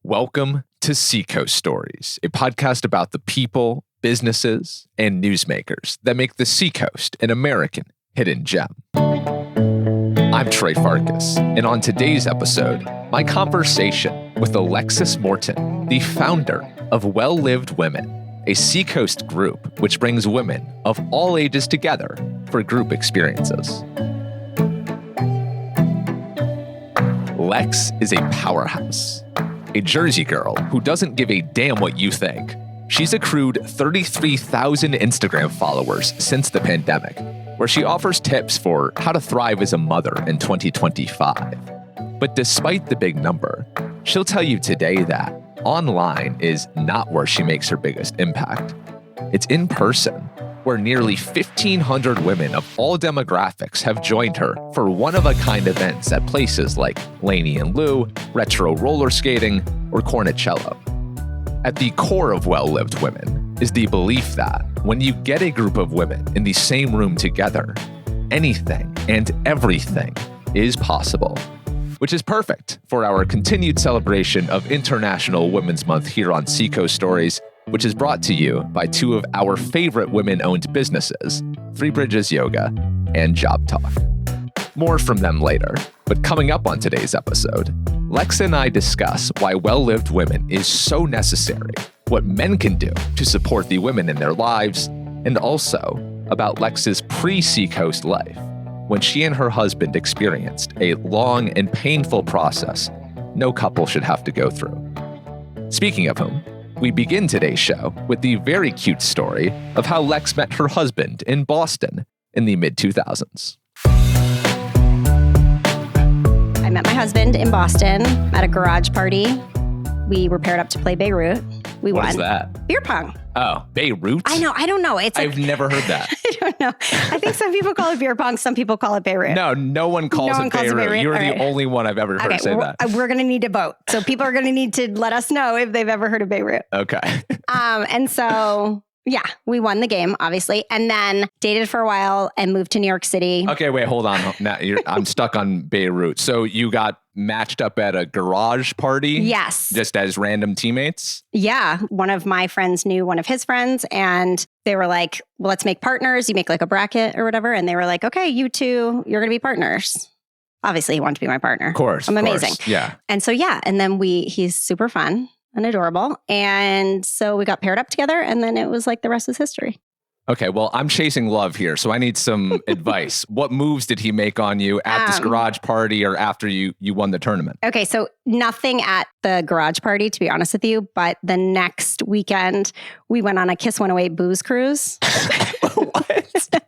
Welcome to Seacoast Stories, a podcast about the people, businesses, and newsmakers that make the Seacoast an American hidden gem. I'm Trey Farkas, and on today's episode, my conversation with Alexis Morton, the founder of Well Lived Women, a Seacoast group which brings women of all ages together for group experiences. Lex is a powerhouse, a Jersey girl who doesn't give a damn what you think. She's accrued 33,000 Instagram followers since the pandemic, where she offers tips for how to thrive as a mother in 2025. But despite the big number, she'll tell you today that online is not where she makes her biggest impact. It's in person, where nearly 1,500 women of all demographics have joined her for one-of-a-kind events at places like Laney and Lou, retro roller skating, or Cornicello. At the core of Well Lived Women is the belief that when you get a group of women in the same room together, anything and everything is possible, which is perfect for our continued celebration of International Women's Month here on Seacoast Stories, which is brought to you by two of our favorite women-owned businesses, Three Bridges Yoga and JOBTALK. More from them later, but coming up on today's episode, Lex and I discuss why Well Lived Women is so necessary, what men can do to support the women in their lives, and also about Lex's pre-Seacoast life, when she and her husband experienced a long and painful process no couple should have to go through. Speaking of whom, we begin today's show with the very cute story of how Lex met her husband in Boston in the mid-2000s. I met my husband in Boston at a garage party. We were paired up to play Beirut. We won. What is that? Beer pong. Oh, Beirut? I know. I don't know. I've never heard that. I don't know. I think some people call it beer pong. Some people call it Beirut. No one calls it Beirut. You're the only one I've ever heard say that. We're going to need to vote. So people are going to need to let us know if they've ever heard of Beirut. Okay. And so, yeah, we won the game, obviously, and then dated for a while and moved to New York City. Okay, wait, hold on. Now I'm stuck on Beirut. So you got matched up at a garage party? Yes. Just as random teammates? Yeah. One of my friends knew one of his friends, and they were like, well, let's make partners. You make like a bracket or whatever. And they were like, okay, you two, you're going to be partners. Obviously, he wanted to be my partner. Of course. I'm amazing. Yeah. And so, yeah. And then he's super fun and adorable. And so we got paired up together, and then it was like the rest is history. Okay, well, I'm chasing love here, so I need some advice. What moves did he make on you at this garage party or after you won the tournament? Okay, so nothing at the garage party, to be honest with you, but the next weekend, we went on a Kiss 108 booze cruise. What?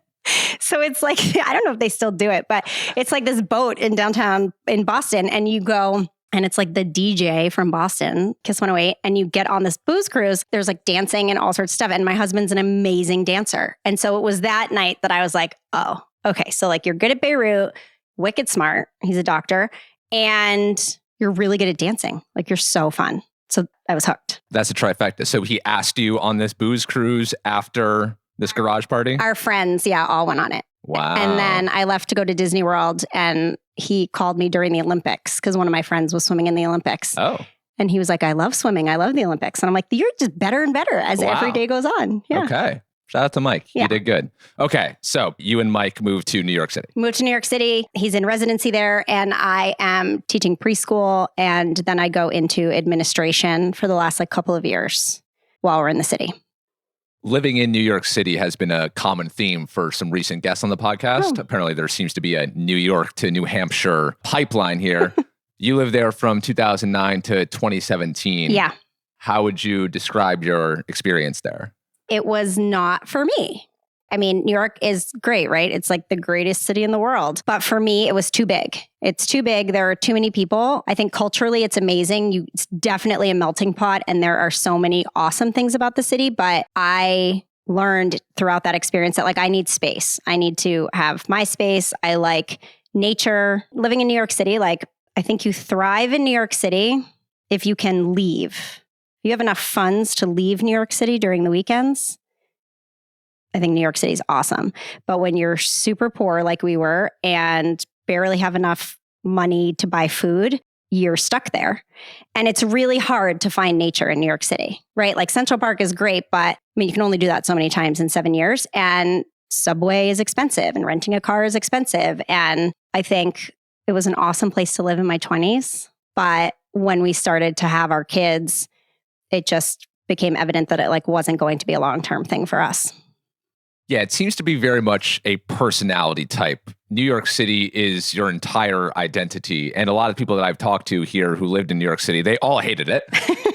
So it's like, I don't know if they still do it, but it's like this boat in downtown in Boston, and you go... And it's like the DJ from Boston, Kiss 108, and you get on this booze cruise. There's like dancing and all sorts of stuff. And my husband's an amazing dancer. And so it was that night that I was like, oh, okay. So like you're good at Beirut, wicked smart. He's a doctor. And you're really good at dancing. Like you're so fun. So I was hooked. That's a trifecta. So he asked you on this booze cruise after this garage party? Our friends, yeah, all went on it. Wow. And then I left to go to Disney World, and he called me during the Olympics because one of my friends was swimming in the Olympics. Oh. And he was like, I love swimming. I love the Olympics. And I'm like, you're just better and better as every day goes on. Yeah. Okay. Shout out to Mike. Yeah. You did good. Okay. So you and Mike moved to New York City. Moved to New York City. He's in residency there. And I am teaching preschool. And then I go into administration for the last couple of years while we're in the city. Living in New York City has been a common theme for some recent guests on the podcast. Oh. Apparently, there seems to be a New York to New Hampshire pipeline here. You lived there from 2009 to 2017. Yeah. How would you describe your experience there? It was not for me. I mean, New York is great, right? It's like the greatest city in the world. But for me, it was too big. It's too big. There are too many people. I think culturally, it's amazing. It's definitely a melting pot. And there are so many awesome things about the city. But I learned throughout that experience that I need space. I need to have my space. I like nature. Living in New York City, I think you thrive in New York City if you can leave. If you have enough funds to leave New York City during the weekends, I think New York City is awesome. But when you're super poor like we were and barely have enough money to buy food, you're stuck there. And it's really hard to find nature in New York City, right? Like Central Park is great, but I mean, you can only do that so many times in 7 years. And subway is expensive and renting a car is expensive. And I think it was an awesome place to live in my 20s. But when we started to have our kids, it just became evident that it like wasn't going to be a long-term thing for us. Yeah, it seems to be very much a personality type. New York City is your entire identity. And a lot of people that I've talked to here who lived in New York City, they all hated it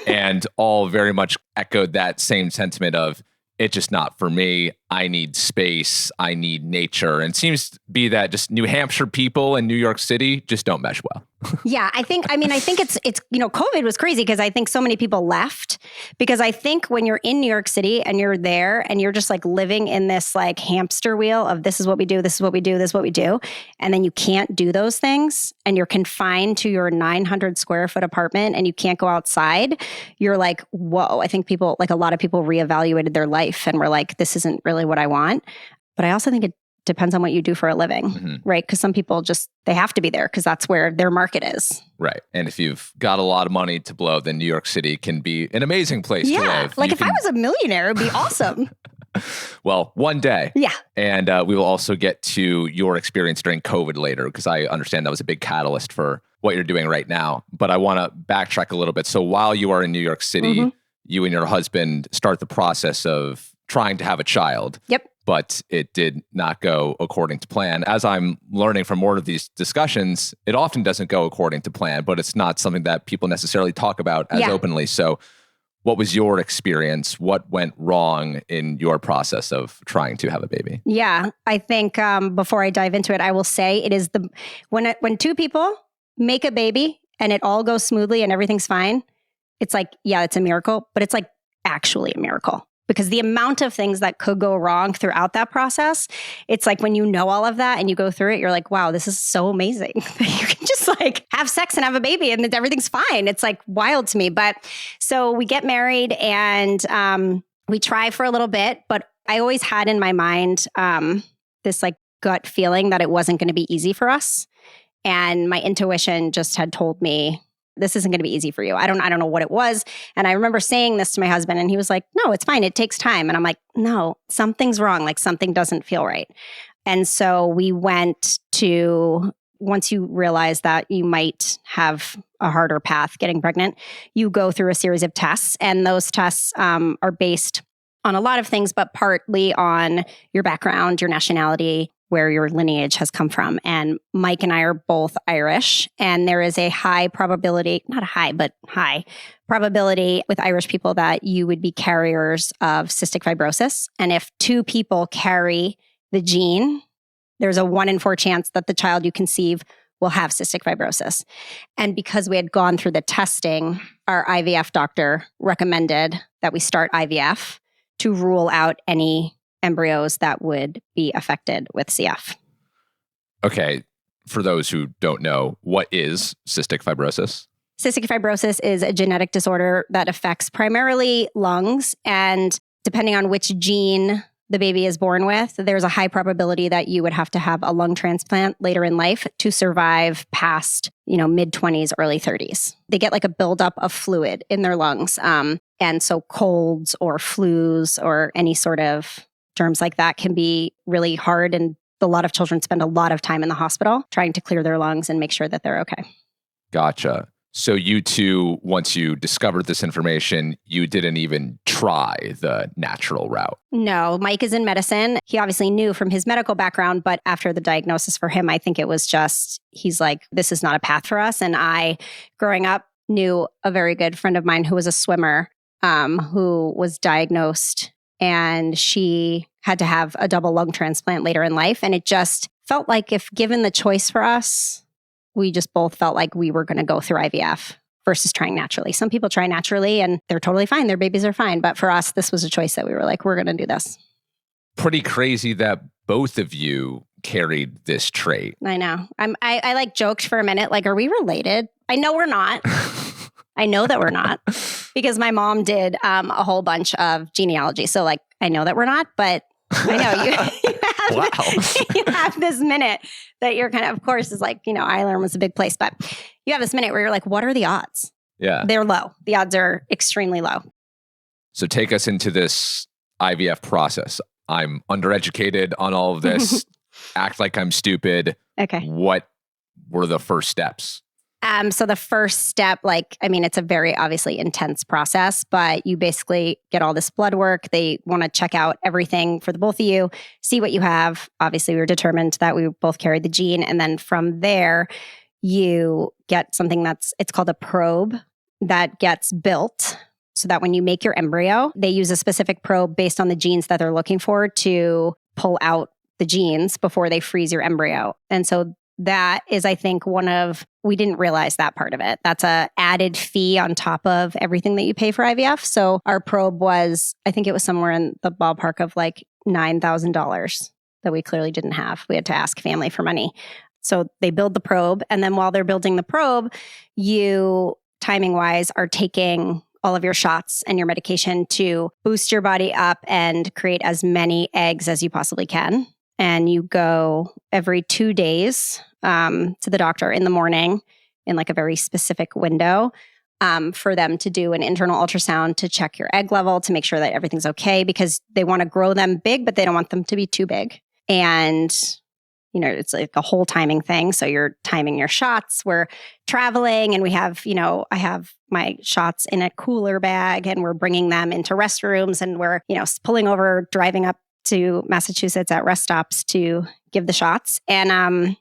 and all very much echoed that same sentiment of, it's just not for me. I need space. I need nature. And it seems to be that just New Hampshire people and New York City just don't mesh well. Yeah, I think it's, COVID was crazy because I think so many people left because I think when you're in New York City and you're there and you're just like living in this like hamster wheel of this is what we do, this is what we do, this is what we do. And then you can't do those things and you're confined to your 900 square foot apartment and you can't go outside. You're like, whoa, I think a lot of people reevaluated their life and were like, this isn't really what I want. But I also think it depends on what you do for a living, right? Because some people they have to be there because that's where their market is. Right. And if you've got a lot of money to blow, then New York City can be an amazing place to live. Like I was a millionaire, it'd be awesome. Well, one day. Yeah. And we will also get to your experience during COVID later, because I understand that was a big catalyst for what you're doing right now. But I want to backtrack a little bit. So while you are in New York City, you and your husband start the process of trying to have a child. Yep. But it did not go according to plan. As I'm learning from more of these discussions, it often doesn't go according to plan, but it's not something that people necessarily talk about as openly. So what was your experience? What went wrong in your process of trying to have a baby? Yeah, I think before I dive into it, I will say it is when two people make a baby and it all goes smoothly and everything's fine, it's like, yeah, it's a miracle, but it's like actually a miracle. Because the amount of things that could go wrong throughout that process, it's like when you know all of that and you go through it, you're like, wow, this is so amazing. You can just like have sex and have a baby and everything's fine. It's like wild to me. But so we get married and we try for a little bit, but I always had in my mind this like gut feeling that it wasn't going to be easy for us. And my intuition just had told me, this isn't going to be easy for you. I don't know what it was. And I remember saying this to my husband and he was like, no, it's fine. It takes time. And I'm like, no, something's wrong. Like something doesn't feel right. And so we went to, once you realize that you might have a harder path getting pregnant, you go through a series of tests. And those tests are based on a lot of things, but partly on your background, your nationality, where your lineage has come from. And Mike and I are both Irish, and there is a high probability, not high, but high probability with Irish people that you would be carriers of cystic fibrosis. And if two people carry the gene, there's a 1 in 4 chance that the child you conceive will have cystic fibrosis. And because we had gone through the testing, our IVF doctor recommended that we start IVF to rule out any embryos that would be affected with CF. Okay. For those who don't know, what is cystic fibrosis? Cystic fibrosis is a genetic disorder that affects primarily lungs. And depending on which gene the baby is born with, there's a high probability that you would have to have a lung transplant later in life to survive past, mid-20s, early 30s. They get like a buildup of fluid in their lungs. And so colds or flus or any sort of germs like that can be really hard. And a lot of children spend a lot of time in the hospital trying to clear their lungs and make sure that they're okay. Gotcha. So you two, once you discovered this information, you didn't even try the natural route. No, Mike is in medicine. He obviously knew from his medical background, but after the diagnosis for him, I think it was just, he's like, this is not a path for us. And I, growing up, knew a very good friend of mine who was a swimmer who was diagnosed, and she had to have a double lung transplant later in life. And it just felt like if given the choice for us, we just both felt like we were going to go through IVF versus trying naturally. Some people try naturally and they're totally fine. Their babies are fine. But for us, this was a choice that we were like, we're going to do this. Pretty crazy that both of you carried this trait. I know. I like joked for a minute, like, are we related? I know we're not. I know that we're not because my mom did a whole bunch of genealogy. So like, I know that we're not, but I know you have you have this minute that you're kind of course, is like, Ireland was a big place, but you have this minute where you're like, what are the odds? Yeah. They're low. The odds are extremely low. So take us into this IVF process. I'm undereducated on all of this. Act like I'm stupid. Okay. What were the first steps? So the first step, it's a very obviously intense process, but you basically get all this blood work. They want to check out everything for the both of you, see what you have. Obviously, we were determined that we both carried the gene. And then from there, you get something it's called a probe that gets built so that when you make your embryo, they use a specific probe based on the genes that they're looking for to pull out the genes before they freeze your embryo. And so that is, I think, we didn't realize that part of it. That's a added fee on top of everything that you pay for IVF. So our probe was, I think it was somewhere in the ballpark of like $9,000 that we clearly didn't have. We had to ask family for money. So they build the probe. And then while they're building the probe, you, timing wise, are taking all of your shots and your medication to boost your body up and create as many eggs as you possibly can. And you go every 2 days to the doctor in the morning in like a very specific window for them to do an internal ultrasound to check your egg level to make sure that everything's okay, because they want to grow them big, but they don't want them to be too big. And, it's like a whole timing thing. So you're timing your shots. We're traveling and we have, I have my shots in a cooler bag and we're bringing them into restrooms and we're, pulling over, driving up to Massachusetts at rest stops to give the shots. And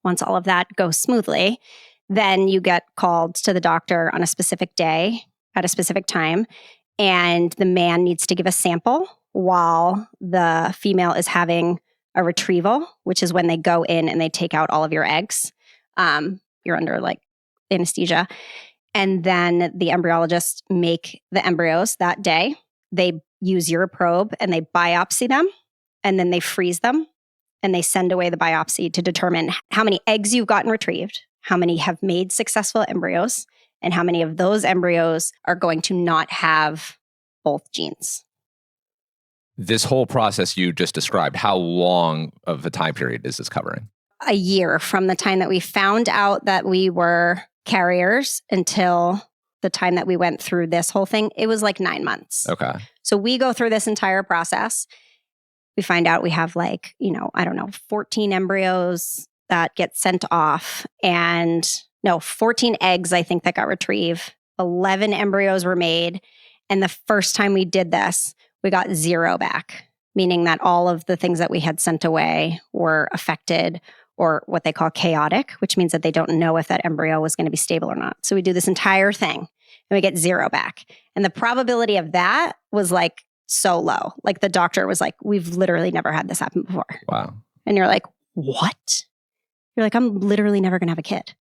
once all of that goes smoothly, then you get called to the doctor on a specific day at a specific time. And the man needs to give a sample while the female is having a retrieval, which is when they go in and they take out all of your eggs. You're under like anesthesia. And then the embryologists make the embryos that day. They use your probe and they biopsy them and then they freeze them and they send away the biopsy to determine how many eggs you've gotten retrieved, how many have made successful embryos, and how many of those embryos are going to not have both genes. This whole process you just described, how long of a time period is this covering? A year from the time that we found out that we were carriers until the time that we went through this whole thing. It was like 9 months. Okay. So we go through this entire process. We find out we have 14 embryos that get sent off. And 14 eggs, I think, that got retrieved. 11 embryos were made. And the first time we did this, we got 0 back, meaning that all of the things that we had sent away were affected or what they call chaotic, which means that they don't know if that embryo was going to be stable or not. So we do this entire thing and we get 0 back. And the probability of that was like so low. Like the doctor was like, we've literally never had this happen before. Wow. And you're like, what? You're like, I'm literally never going to have a kid.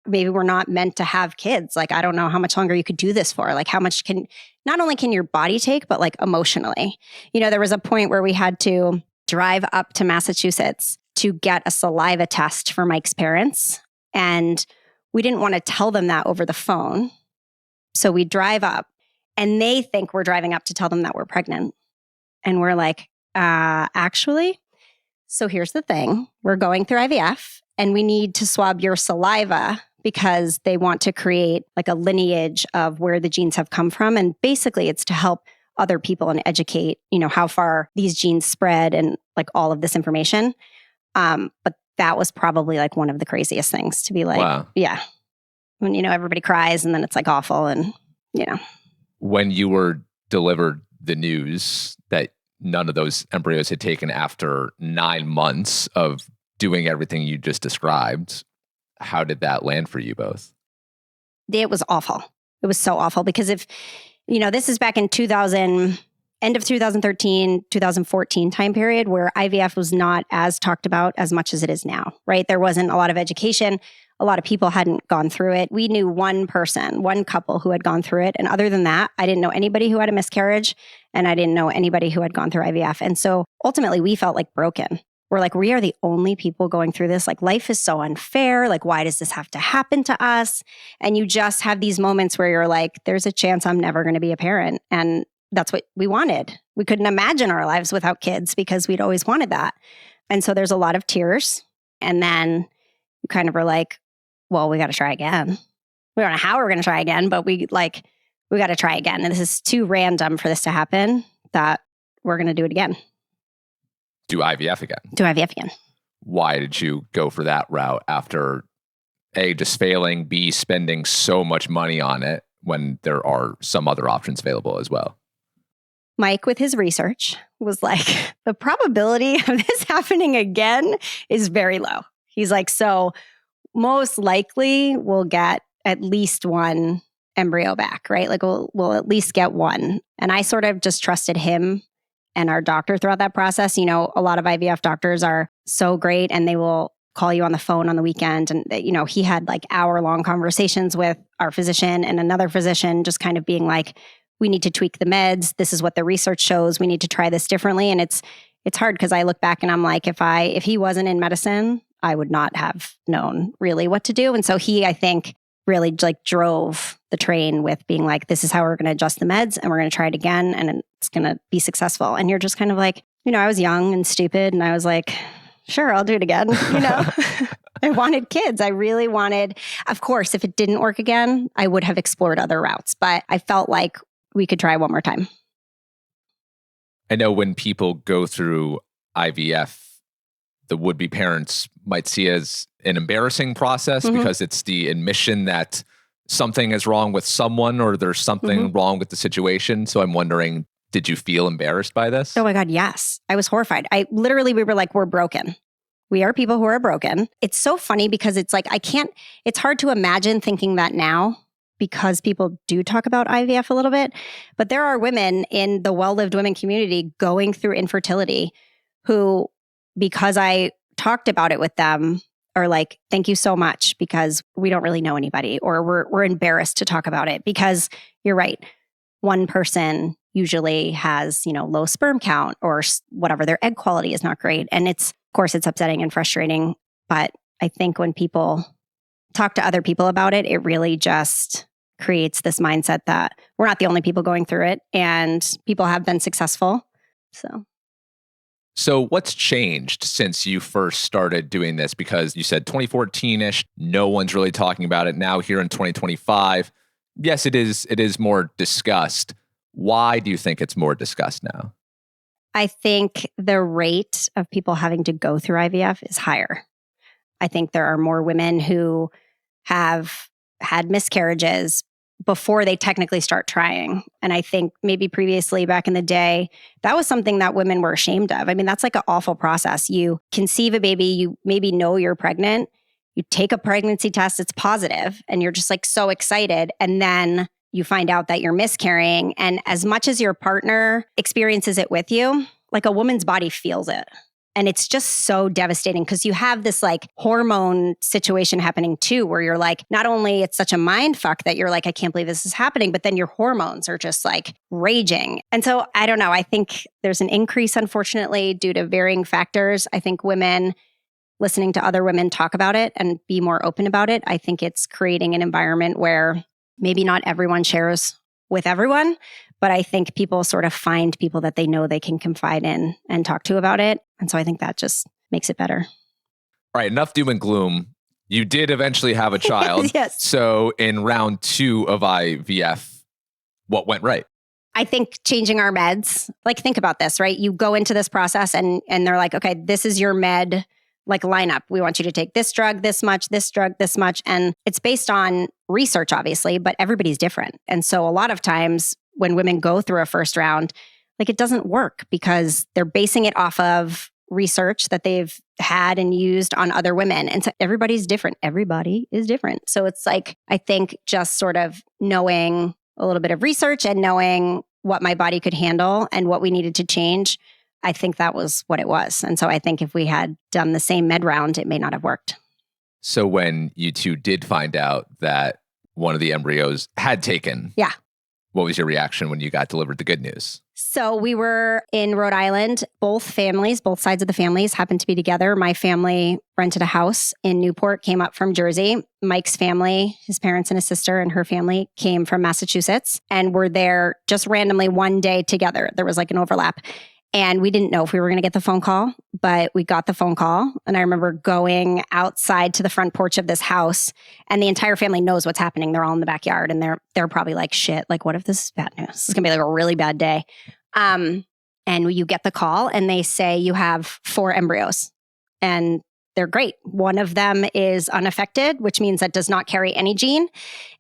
Maybe we're not meant to have kids. Like, I don't know how much longer you could do this for. Like, how much not only can your body take, but like emotionally. There was a point where we had to drive up to Massachusetts to get a saliva test for Mike's parents. And we didn't want to tell them that over the phone. So we drive up and they think we're driving up to tell them that we're pregnant. And we're like, actually, so here's the thing. We're going through IVF and we need to swab your saliva because they want to create like a lineage of where the genes have come from. And basically it's to help other people and educate, how far these genes spread and like all of this information. But that was probably like one of the craziest things to be like, wow. Yeah, when, everybody cries and then it's like awful. And, When you were delivered the news that none of those embryos had taken after 9 months of doing everything you just described, how did that land for you both? It was awful. It was so awful because this is back in end of 2013, 2014 time period where IVF was not as talked about as much as it is now, right? There wasn't a lot of education. A lot of people hadn't gone through it. We knew one couple who had gone through it. And other than that, I didn't know anybody who had a miscarriage and I didn't know anybody who had gone through IVF. And so ultimately we felt like broken. We're like, we are the only people going through this. Like life is so unfair. Like, why does this have to happen to us? And you just have these moments where you're like, there's a chance I'm never going to be a parent. And that's what we wanted. We couldn't imagine our lives without kids because we'd always wanted that. And so there's a lot of tears. And then you kind of are like, well, we got to try again. We don't know how we're going to try again, but we got to try again. And this is too random for this to happen that we're going to do it again. Do IVF again. Do IVF again. Why did you go for that route after A, just failing, B, spending so much money on it when there are some other options available as well? Mike, with his research, was like, the probability of this happening again is very low. He's like, so most likely we'll get at least one embryo back, right? Like we'll at least get one. And I sort of just trusted him and our doctor throughout that process. You know, a lot of IVF doctors are so great and they will call you on the phone on the weekend. And, you know, he had like hour-long conversations with our physician and another physician, just kind of being like, we need to tweak the meds. This is what the research shows. We need to try this differently. And it's hard because I look back and I'm like, if he wasn't in medicine, I would not have known really what to do. And so he, I think, really like drove the train with being like, this is how we're going to adjust the meds and we're going to try it again and it's going to be successful. And you're just kind of like, you know, I was young and stupid and I was like, sure, I'll do it again. You know, I wanted kids. I really wanted, of course, if it didn't work again, I would have explored other routes, but I felt like we could try one more time. I know when people go through IVF, the would-be parents might see it as an embarrassing process because it's the admission that something is wrong with someone or there's something wrong with the situation. So I'm wondering, did you feel embarrassed by this? Oh my God, yes. I was horrified. We were like, we're broken. We are people who are broken. It's so funny because it's like, it's hard to imagine thinking that now because people do talk about IVF a little bit. But there are women in the well-lived women community going through infertility who, because I talked about it with them, are like, thank you so much because we don't really know anybody or we're embarrassed to talk about it because you're right. One person usually has, you know, low sperm count or whatever. Their egg quality is not great. And of course, it's upsetting and frustrating. But I think when people talk to other people about it, it really just creates this mindset that we're not the only people going through it and people have been successful. So what's changed since you first started doing this? Because you said 2014-ish, no one's really talking about it. Now here in 2025, yes, it is more discussed. Why do you think it's more discussed now? I think the rate of people having to go through IVF is higher. I think there are more women who have had miscarriages before they technically start trying. And I think maybe previously back in the day, that was something that women were ashamed of. I mean, that's like an awful process. You conceive a baby, you maybe know you're pregnant, you take a pregnancy test, it's positive, and you're just like so excited. And then you find out that you're miscarrying. And as much as your partner experiences it with you, like a woman's body feels it. And it's just so devastating because you have this like hormone situation happening too, where you're like, not only it's such a mind fuck that you're like, I can't believe this is happening, but then your hormones are just like raging. And so I don't know. I think there's an increase, unfortunately, due to varying factors. I think women listening to other women talk about it and be more open about it. I think it's creating an environment where maybe not everyone shares with everyone, but I think people sort of find people that they know they can confide in and talk to about it. And so I think that just makes it better. All right, enough doom and gloom. You did eventually have a child. Yes. So in round 2 of IVF, what went right? I think changing our meds, like think about this, right? You go into this process and they're like, okay, this is your med like lineup. We want you to take this drug, this much, this drug, this much. And it's based on research, obviously, but everybody's different. And so a lot of times when women go through a first round, like it doesn't work because they're basing it off of research that they've had and used on other women. And so everybody's different. Everybody is different. So it's like, I think just sort of knowing a little bit of research and knowing what my body could handle and what we needed to change, I think that was what it was. And so I think if we had done the same med round, it may not have worked. So when you two did find out that one of the embryos had taken, yeah, what was your reaction when you got delivered the good news? So we were in Rhode Island. Both sides of the families happened to be together. My family rented a house in Newport, came up from Jersey. Mike's family, his parents and his sister and her family came from Massachusetts and were there just randomly one day together. There was like an overlap. And we didn't know if we were going to get the phone call, but we got the phone call. And I remember going outside to the front porch of this house, and the entire family knows what's happening. They're all in the backyard, and they're probably like, shit, like, what if this is bad news? This is going to be like a really bad day. And you get the call, and they say you have 4 embryos, and they're great. One of them is unaffected, which means that does not carry any gene.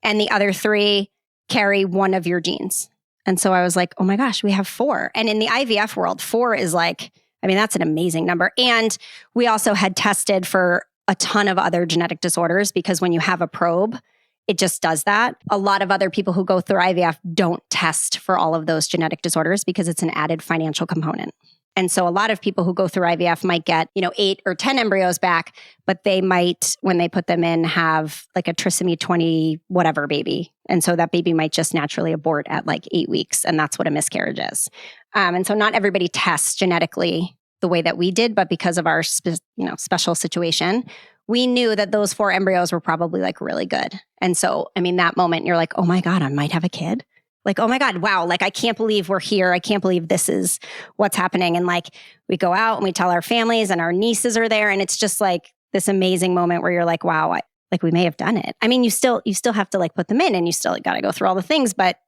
And the other 3 carry one of your genes. And so I was like, oh my gosh, we have 4. And in the IVF world, 4 is like, I mean, that's an amazing number. And we also had tested for a ton of other genetic disorders, because when you have a probe, it just does that. A lot of other people who go through IVF don't test for all of those genetic disorders because it's an added financial component. And so a lot of people who go through IVF might get, 8 or 10 embryos back, but they might, when they put them in, have like a trisomy 20 whatever baby. And so that baby might just naturally abort at like 8 weeks. And that's what a miscarriage is. And so not everybody tests genetically the way that we did, but because of our special situation, we knew that those 4 embryos were probably like really good. And so, I mean, that moment you're like, oh my God, I might have a kid. Like, oh my God, wow. Like, I can't believe we're here. I can't believe this is what's happening. And like, we go out and we tell our families, and our nieces are there. And it's just like this amazing moment where you're like, wow, like we may have done it. I mean, you still have to like put them in, and you still got to go through all the things, but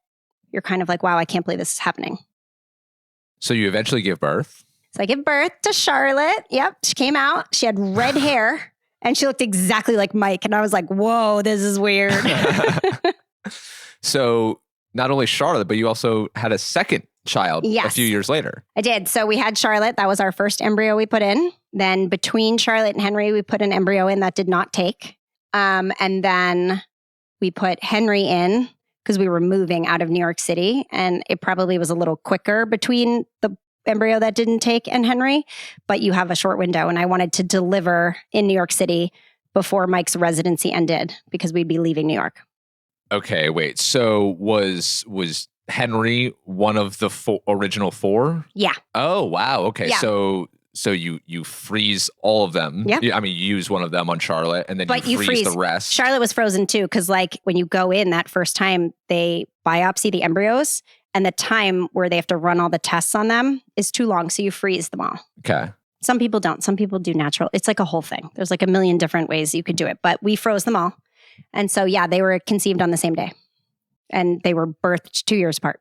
you're kind of like, wow, I can't believe this is happening. So you eventually give birth? So I give birth to Charlotte. Yep. She came out. She had red hair, and she looked exactly like Mike. And I was like, whoa, this is weird. So not only Charlotte, but you also had a second child a few years later. I did. So we had Charlotte. That was our first embryo we put in. Then between Charlotte and Henry, we put an embryo in that did not take. And then we put Henry in because we were moving out of New York City. And it probably was a little quicker between the embryo that didn't take and Henry. But you have a short window. And I wanted to deliver in New York City before Mike's residency ended, because we'd be leaving New York. Okay, wait. So was Henry one of the original 4? Yeah. Oh, wow. Okay. Yeah. So you freeze all of them. Yeah. I mean, you use one of them on Charlotte, and then but you freeze the rest. Charlotte was frozen too, because like when you go in that first time, they biopsy the embryos, and the time where they have to run all the tests on them is too long. So you freeze them all. Okay. Some people don't. Some people do natural. It's like a whole thing. There's like a million different ways you could do it, but we froze them all. And so, yeah, they were conceived on the same day, and they were birthed 2 years apart.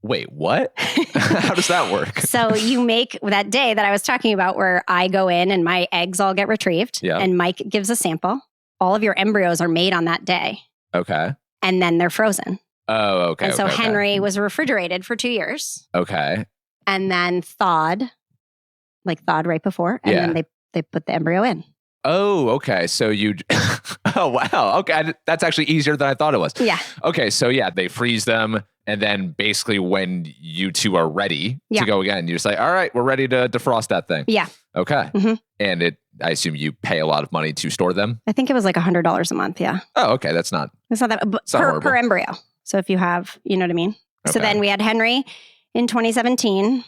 Wait, what? How does that work? So you make that day that I was talking about where I go in and my eggs all get retrieved, and Mike gives a sample. All of your embryos are made on that day. Okay. And then they're frozen. Oh, okay. And so Henry was refrigerated for 2 years. Okay. And then thawed right before. And then they put the embryo in. Oh, okay. So you, oh, wow. Okay. That's actually easier than I thought it was. Yeah. Okay. So yeah, they freeze them. And then basically when you two are ready to go again, you just like, all right, we're ready to defrost that thing. Yeah. Okay. Mm-hmm. And I assume you pay a lot of money to store them? I think it was like $100 a month. Yeah. Oh, okay. It's not that per embryo. So if you have, you know what I mean? Okay. So then we had Henry in 2017.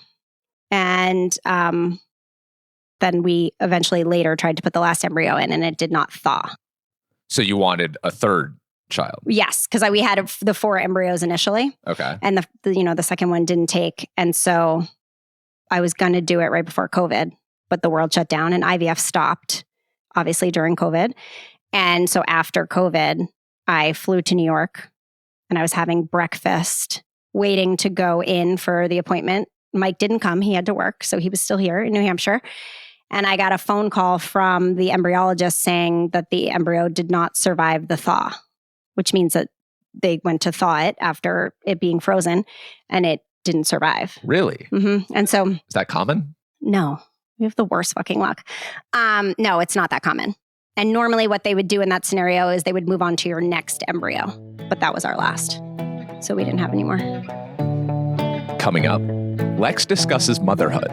And then we eventually later tried to put the last embryo in, and it did not thaw. So you wanted a third child? Yes, because we had the 4 embryos initially. Okay. And the second one didn't take. And so I was going to do it right before COVID, but the world shut down and IVF stopped, obviously, during COVID. And so after COVID, I flew to New York, and I was having breakfast, waiting to go in for the appointment. Mike didn't come. He had to work. So he was still here in New Hampshire. And I got a phone call from the embryologist saying that the embryo did not survive the thaw, which means that they went to thaw it after it being frozen, and it didn't survive. Really? Mm-hmm. And so... Is that common? No. We have the worst fucking luck. No, it's not that common. And normally what they would do in that scenario is they would move on to your next embryo. But that was our last. So we didn't have any more. Coming up, Lex discusses motherhood,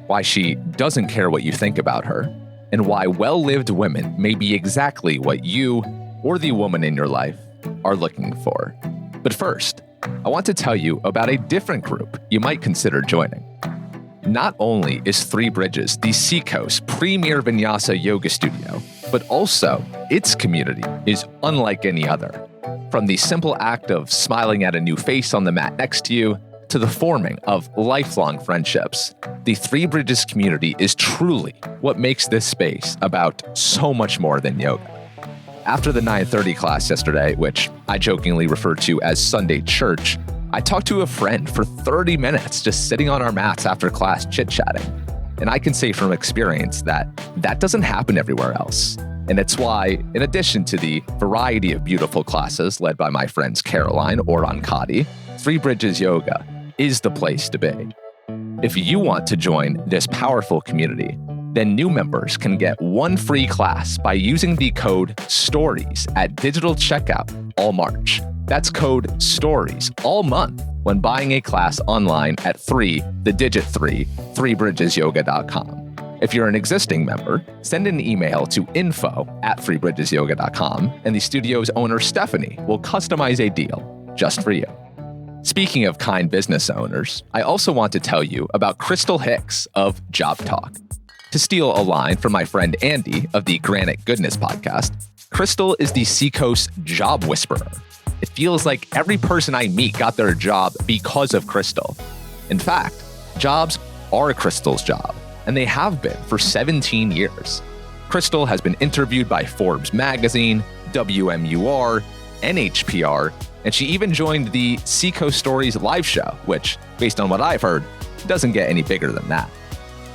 why she doesn't care what you think about her, and why well-lived women may be exactly what you or the woman in your life are looking for. But first, I want to tell you about a different group you might consider joining. Not only is Three Bridges the Seacoast premier vinyasa yoga studio, but also its community is unlike any other. From the simple act of smiling at a new face on the mat next to you, to the forming of lifelong friendships. The Three Bridges community is truly what makes this space about so much more than yoga. After the 9:30 class yesterday, which I jokingly refer to as Sunday church, I talked to a friend for 30 minutes just sitting on our mats after class chit-chatting. And I can say from experience that that doesn't happen everywhere else. And it's why, in addition to the variety of beautiful classes led by my friends Caroline or Ankati, Three Bridges Yoga is the place to be. If you want to join this powerful community, then new members can get one free class by using the code STORIES at digital checkout all March. That's code STORIES all month when buying a class online at 3bridgesyoga.com. If you're an existing member, send an email to info@threebridgesyoga.com and the studio's owner, Stephanie, will customize a deal just for you. Speaking of kind business owners, I also want to tell you about Crystal Hicks of Job Talk. To steal a line from my friend Andy of the Granite Goodness podcast, Crystal is the Seacoast job whisperer. It feels like every person I meet got their job because of Crystal. In fact, jobs are Crystal's job, and they have been for 17 years. Crystal has been interviewed by Forbes magazine, WMUR, NHPR, and she even joined the Seacoast Stories live show, which, based on what I've heard, doesn't get any bigger than that.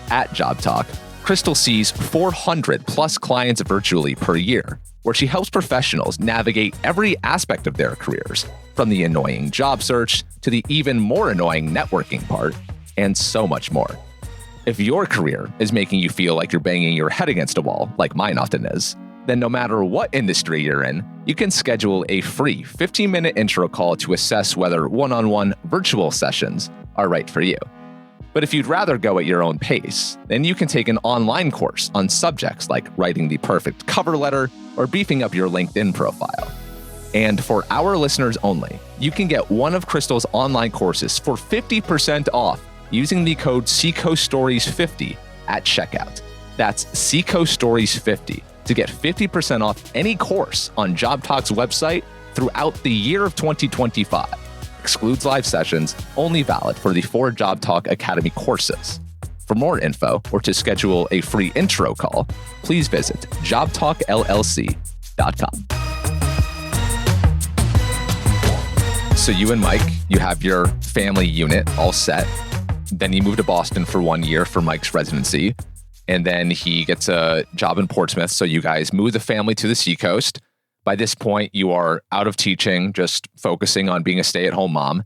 At Job Talk, Crystal sees 400 plus clients virtually per year, where she helps professionals navigate every aspect of their careers, from the annoying job search to the even more annoying networking part, and so much more. If your career is making you feel like you're banging your head against a wall, like mine often is, then no matter what industry you're in, you can schedule a free 15-minute intro call to assess whether one-on-one virtual sessions are right for you. But if you'd rather go at your own pace, then you can take an online course on subjects like writing the perfect cover letter or beefing up your LinkedIn profile. And for our listeners only, you can get one of Crystal's online courses for 50% off using the code SeacoastStories50 at checkout. That's SeacoastStories50 to get 50% off any course on Job Talk's website throughout the year of 2025. Excludes live sessions, only valid for the 4 Job Talk Academy courses. For more info or to schedule a free intro call, please visit JOBTALKLLC.com. So you and Mike, you have your family unit all set. Then you move to Boston for 1 year for Mike's residency. And then he gets a job in Portsmouth. So you guys move the family to the Seacoast. By this point, you are out of teaching, just focusing on being a stay-at-home mom.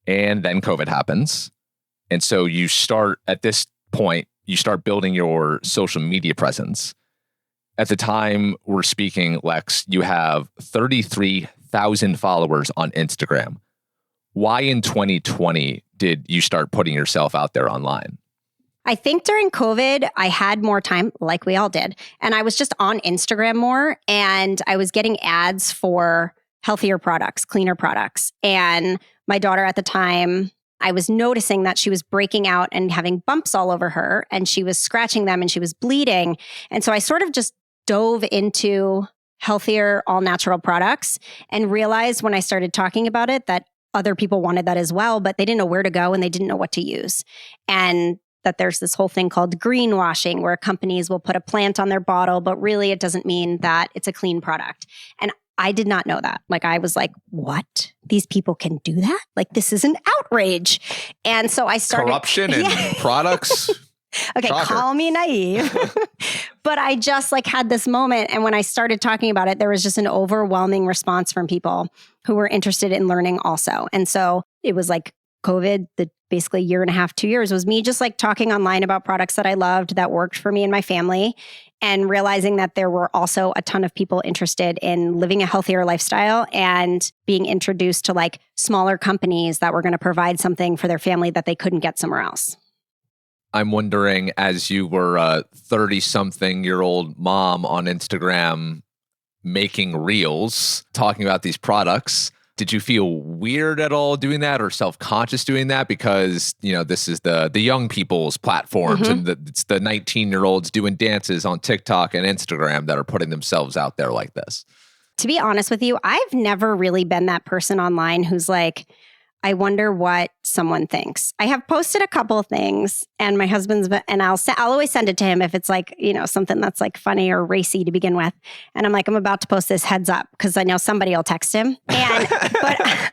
And then COVID happens. And so you start, at this point, you start building your social media presence. At the time we're speaking, Lex, you have 33,000 followers on Instagram. Why in 2020 did you start putting yourself out there online? I think during COVID, I had more time, like we all did. And I was just on Instagram more, and I was getting ads for healthier products, cleaner products. And my daughter at the time, I was noticing that she was breaking out and having bumps all over her, and she was scratching them and she was bleeding. And so I sort of just dove into healthier, all natural products and realized when I started talking about it that other people wanted that as well, but they didn't know where to go and they didn't know what to use. And that there's this whole thing called greenwashing where companies will put a plant on their bottle, but really it doesn't mean that it's a clean product. And I did not know that. Like, I was like, what? These people can do that? Like, this is an outrage. And so I started... Corruption in products? Okay, Shocker. Call me naive. But I just had this moment. And when I started talking about it, there was just an overwhelming response from people who were interested in learning also. And so it was like COVID, the basically year and a half, 2 years, was me just talking online about products that I loved, that worked for me and my family, and realizing that there were also a ton of people interested in living a healthier lifestyle and being introduced to smaller companies that were going to provide something for their family that they couldn't get somewhere else. I'm wondering, as you were a 30-something-year-old mom on Instagram making reels, talking about these products, did you feel weird at all doing that or self-conscious doing that? Because, this is the young people's platforms, and it's the 19-year-olds doing dances on TikTok and Instagram that are putting themselves out there like this. To be honest with you, I've never really been that person online who's like, I wonder what someone thinks. I have posted a couple of things and my husband's, and I'll always send it to him if it's like, something that's like funny or racy to begin with. And I'm like, I'm about to post this, heads up, because I know somebody will text him. But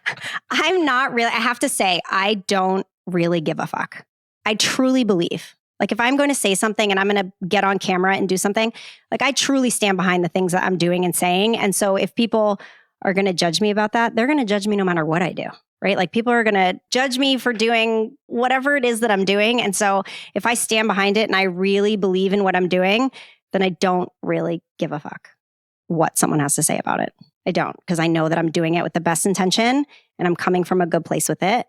I'm not really, I have to say, I don't really give a fuck. I truly believe. Like if I'm going to say something and I'm going to get on camera and do something, like I truly stand behind the things that I'm doing and saying. And so if people are going to judge me about that, they're going to judge me no matter what I do, right? Like people are going to judge me for doing whatever it is that I'm doing. And so if I stand behind it and I really believe in what I'm doing, then I don't really give a fuck what someone has to say about it. I don't, because I know that I'm doing it with the best intention and I'm coming from a good place with it.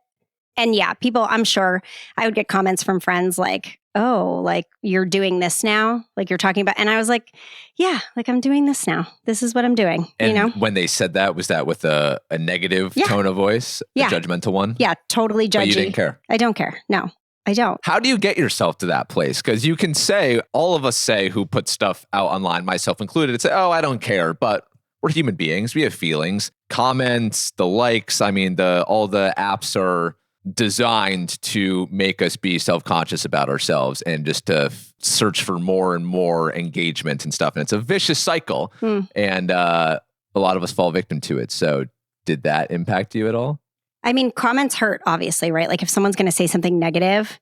And yeah, people, I'm sure I would get comments from friends like, oh, like you're doing this now, like you're talking about. And I was like, yeah, like I'm doing this now. This is what I'm doing. And when they said that, was that with a negative tone of voice, a judgmental one? Yeah, totally judgy. But you didn't care? I don't care. No, I don't. How do you get yourself to that place? Because you can say, all of us say who put stuff out online, myself included, it's, oh, I don't care. But we're human beings. We have feelings. Comments, the likes, I mean, all the apps are designed to make us be self-conscious about ourselves and just to search for more and more engagement and stuff. And it's a vicious cycle. And a lot of us fall victim to it. So did that impact you at all? I mean, comments hurt, obviously, right? Like if someone's going to say something negative,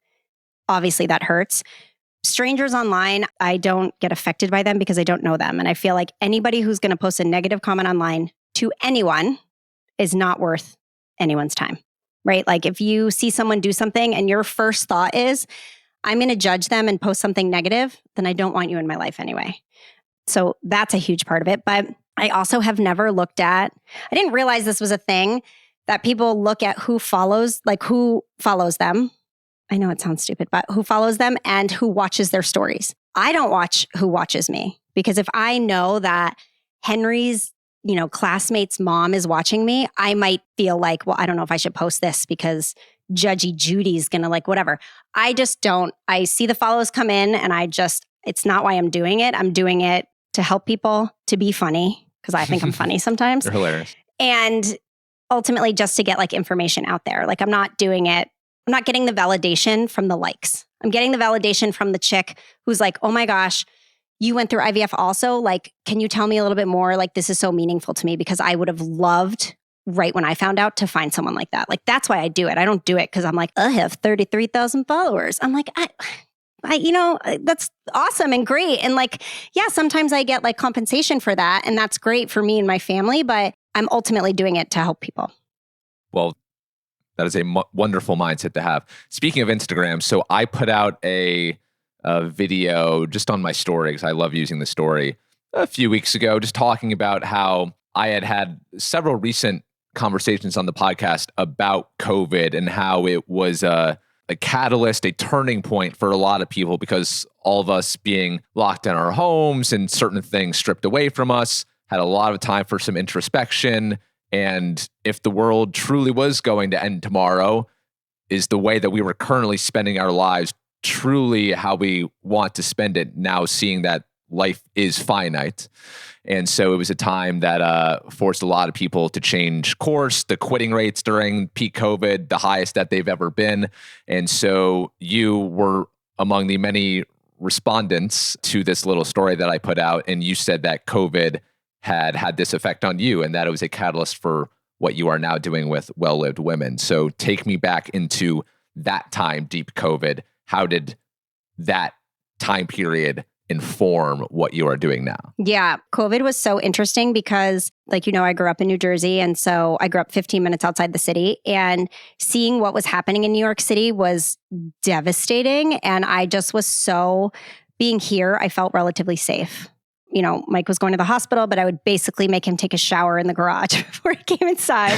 obviously that hurts. Strangers online, I don't get affected by them because I don't know them. And I feel like anybody who's going to post a negative comment online to anyone is not worth anyone's time. Right? Like if you see someone do something and your first thought is, I'm going to judge them and post something negative, then I don't want you in my life anyway. So that's a huge part of it. But I also have never looked at, I didn't realize this was a thing that people look at who follows them. I know it sounds stupid, but who follows them and who watches their stories. I don't watch who watches me because if I know that Henry's classmate's mom is watching me, I might feel like, well, I don't know if I should post this because Judgy Judy's going to like whatever. I just don't. I see the follows come in and it's not why I'm doing it. I'm doing it to help people, to be funny because I think I'm funny sometimes. You're hilarious. And ultimately just to get like information out there. Like I'm not doing it. I'm not getting the validation from the likes. I'm getting the validation from the chick who's like, oh my gosh, you went through IVF also. Like, can you tell me a little bit more? Like, this is so meaningful to me because I would have loved right when I found out to find someone like that. Like, that's why I do it. I don't do it because I'm like, I have 33,000 followers. I'm like, that's awesome and great. And like, yeah, sometimes I get like compensation for that. And that's great for me and my family, but I'm ultimately doing it to help people. Well, that is a wonderful mindset to have. Speaking of Instagram, so I put out a video just on my story because I love using the story a few weeks ago, just talking about how I had several recent conversations on the podcast about COVID and how it was a catalyst, a turning point for a lot of people because all of us being locked in our homes and certain things stripped away from us had a lot of time for some introspection. And if the world truly was going to end tomorrow, is the way that we were currently spending our lives truly how we want to spend it now, seeing that life is finite? And so it was a time that forced a lot of people to change course. The quitting rates during peak COVID, the highest that they've ever been. And so you were among the many respondents to this little story that I put out. And you said that COVID had this effect on you and that it was a catalyst for what you are now doing with Well Lived Women. So take me back into that time, deep COVID. How did that time period inform what you are doing now? Yeah, COVID was so interesting because, like, I grew up in New Jersey. And so I grew up 15 minutes outside the city. And seeing what was happening in New York City was devastating. And I just was being here, I felt relatively safe. Mike was going to the hospital, but I would basically make him take a shower in the garage before he came inside.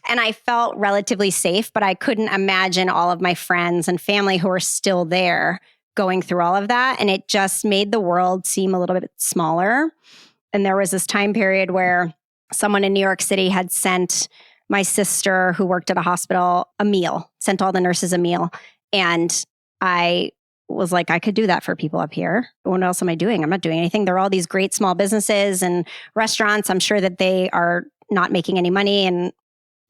and I felt relatively safe, but I couldn't imagine all of my friends and family who were still there going through all of that. And it just made the world seem a little bit smaller. And there was this time period where someone in New York City had sent my sister, who worked at a hospital, a meal, sent all the nurses a meal. And I was like, I could do that for people up here. What else am I doing? I'm not doing anything. There are all these great small businesses and restaurants. I'm sure that they are not making any money. And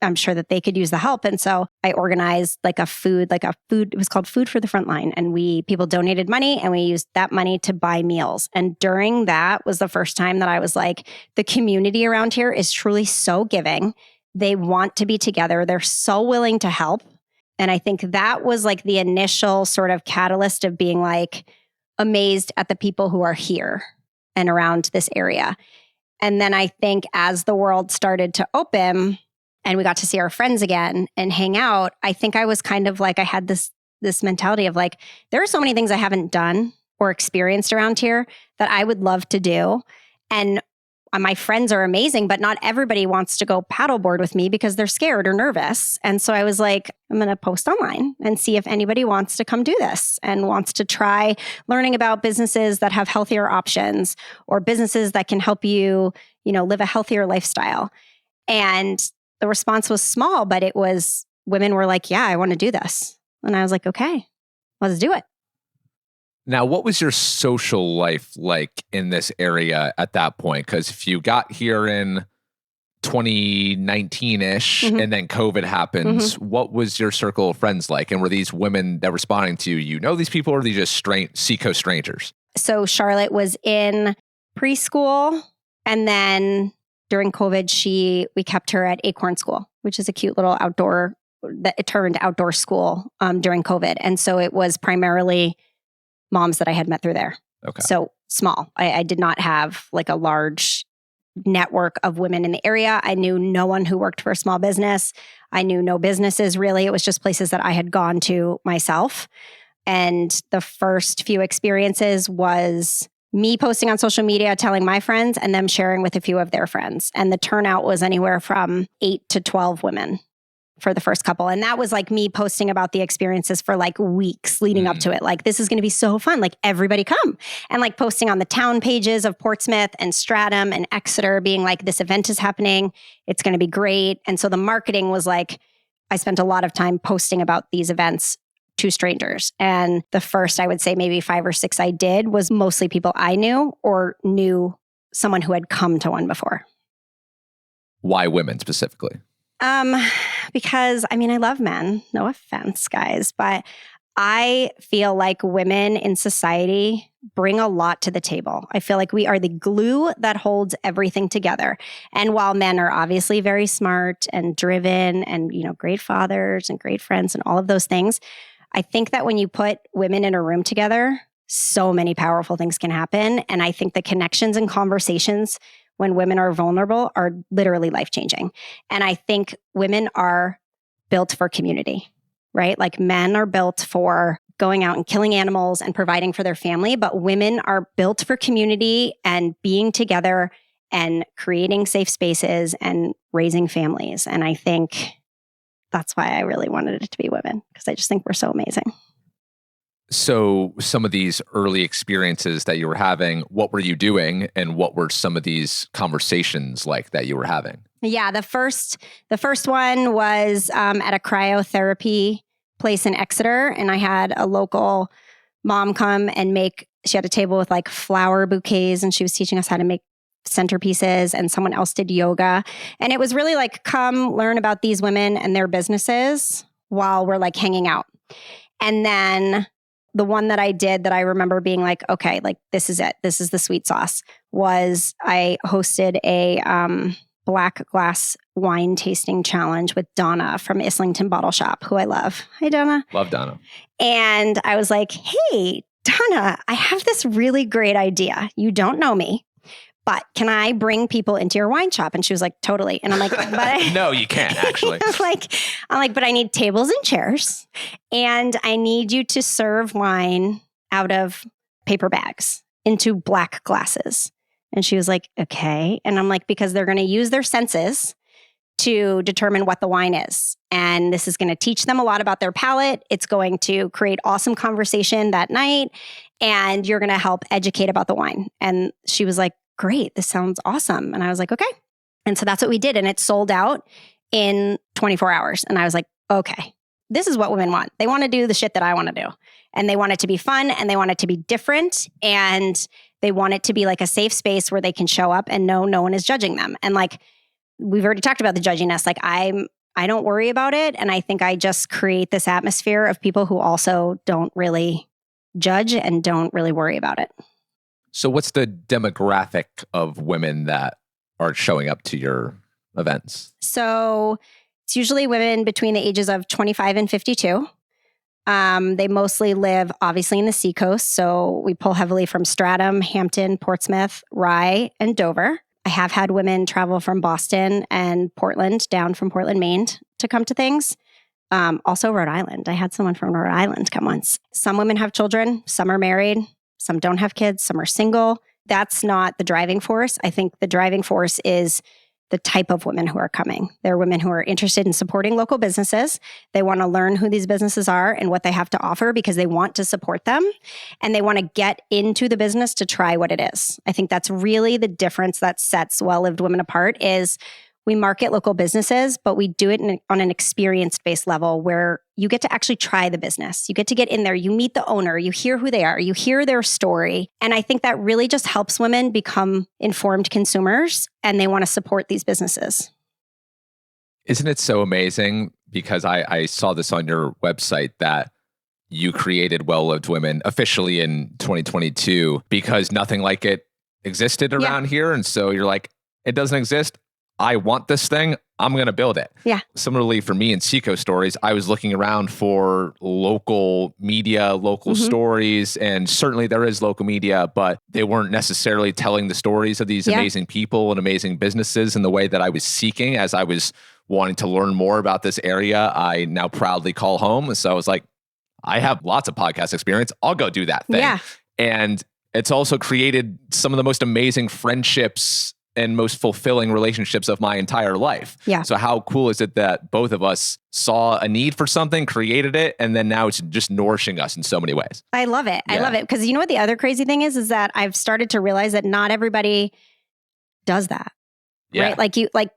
I'm sure that they could use the help. And so I organized it was called Food for the Frontline. And people donated money and we used that money to buy meals. And during that was the first time that I was like, the community around here is truly so giving. They want to be together. They're so willing to help. And I think that was like the initial sort of catalyst of being like amazed at the people who are here and around this area. And then I think as the world started to open and we got to see our friends again and hang out, I think I was kind of like, I had this mentality of like, there are so many things I haven't done or experienced around here that I would love to do. And my friends are amazing, but not everybody wants to go paddleboard with me because they're scared or nervous. And so I was like, I'm going to post online and see if anybody wants to come do this and wants to try learning about businesses that have healthier options or businesses that can help you, live a healthier lifestyle. And the response was small, but women were like, yeah, I want to do this. And I was like, okay, let's do it. Now, what was your social life like in this area at that point? Because if you got here in 2019-ish and then COVID happens, what was your circle of friends like? And were these women that were responding to these people, or are they just Seacoast strangers? So Charlotte was in preschool, and then during COVID, we kept her at Acorn School, which is a cute little it turned outdoor school during COVID. And so it was primarily moms that I had met through there. Okay. So small. I did not have like a large network of women in the area. I knew no one who worked for a small business. I knew no businesses really. It was just places that I had gone to myself. And the first few experiences was me posting on social media, telling my friends, and them sharing with a few of their friends. And the turnout was anywhere from 8 to 12 women for the first couple. And that was like me posting about the experiences for like weeks leading up to it. Like, this is going to be so fun. Like, everybody come. And like posting on the town pages of Portsmouth and Stratham and Exeter, being like, this event is happening. It's going to be great. And so the marketing was like, I spent a lot of time posting about these events to strangers. And the first, I would say maybe 5 or 6 I did was mostly people I knew or knew someone who had come to one before. Why women specifically? Because I love men, no offense, guys, but I feel like women in society bring a lot to the table. I feel like we are the glue that holds everything together. And while men are obviously very smart and driven and, great fathers and great friends and all of those things, I think that when you put women in a room together, so many powerful things can happen. And I think the connections and conversations when women are vulnerable are literally life-changing. And I think women are built for community, right? Like, men are built for going out and killing animals and providing for their family, but women are built for community and being together and creating safe spaces and raising families. And I think that's why I really wanted it to be women, because I just think we're so amazing. So some of these early experiences that you were having, what were you doing, and what were some of these conversations like that you were having? Yeah, the first one was at a cryotherapy place in Exeter, and I had a local mom come and she had a table with like flower bouquets, and she was teaching us how to make centerpieces, and someone else did yoga. And it was really like, come learn about these women and their businesses while we're like hanging out. And then the one that I did that I remember being like, okay, like, this is it. This is the sweet sauce, was I hosted a black glass wine tasting challenge with Donna from Islington Bottle Shop, who I love. Hi, Donna. Love Donna. And I was like, hey, Donna, I have this really great idea. You don't know me, but can I bring people into your wine shop? And she was like, totally. And I'm like, but no, you can't actually. I'm like, but I need tables and chairs, and I need you to serve wine out of paper bags into black glasses. And she was like, okay. And I'm like, because they're going to use their senses to determine what the wine is. And this is going to teach them a lot about their palate. It's going to create awesome conversation that night. And you're going to help educate about the wine. And she was like, great, this sounds awesome. And I was like, okay. And so that's what we did. And it sold out in 24 hours. And I was like, okay, this is what women want. They want to do the shit that I want to do. And they want it to be fun, and they want it to be different. And they want it to be like a safe space where they can show up and know no one is judging them. And like, we've already talked about the judginess. Like, I'm I don't worry about it. And I think I just create this atmosphere of people who also don't really judge and don't really worry about it. So what's the demographic of women that are showing up to your events? So it's usually women between the ages of 25 and 52. They mostly live obviously in the Seacoast. So we pull heavily from Stratham, Hampton, Portsmouth, Rye, and Dover. I have had women travel from Boston and Portland, down from Portland, Maine, to come to things. Also Rhode Island. I had someone from Rhode Island come once. Some women have children. Some are married. Some don't have kids. Some are single. That's not the driving force. I think the driving force is the type of women who are coming. They're women who are interested in supporting local businesses. They want to learn who these businesses are and what they have to offer because they want to support them. And they want to get into the business to try what it is. I think that's really the difference that sets well-lived women apart is we market local businesses, but we do it on an experience-based level where you get to actually try the business. You get to get in there, you meet the owner, you hear who they are, you hear their story. And I think that really just helps women become informed consumers and they want to support these businesses. Isn't it so amazing? Because I saw this on your website that you created Well-Lived Women officially in 2022 because nothing like it existed around here. And so you're like, it doesn't exist. I want this thing. I'm going to build it. Yeah. Similarly, for me in Seacoast Stories, I was looking around for local media, local stories, and certainly there is local media, but they weren't necessarily telling the stories of these amazing people and amazing businesses in the way that I was seeking as I was wanting to learn more about this area I now proudly call home. So I was like, I have lots of podcast experience. I'll go do that thing. Yeah. And it's also created some of the most amazing friendships and most fulfilling relationships of my entire life. Yeah. So how cool is it that both of us saw a need for something, created it, and then now it's just nourishing us in so many ways. I love it. I love it. Because you know what the other crazy thing is that I've started to realize that not everybody does that. Yeah. Right?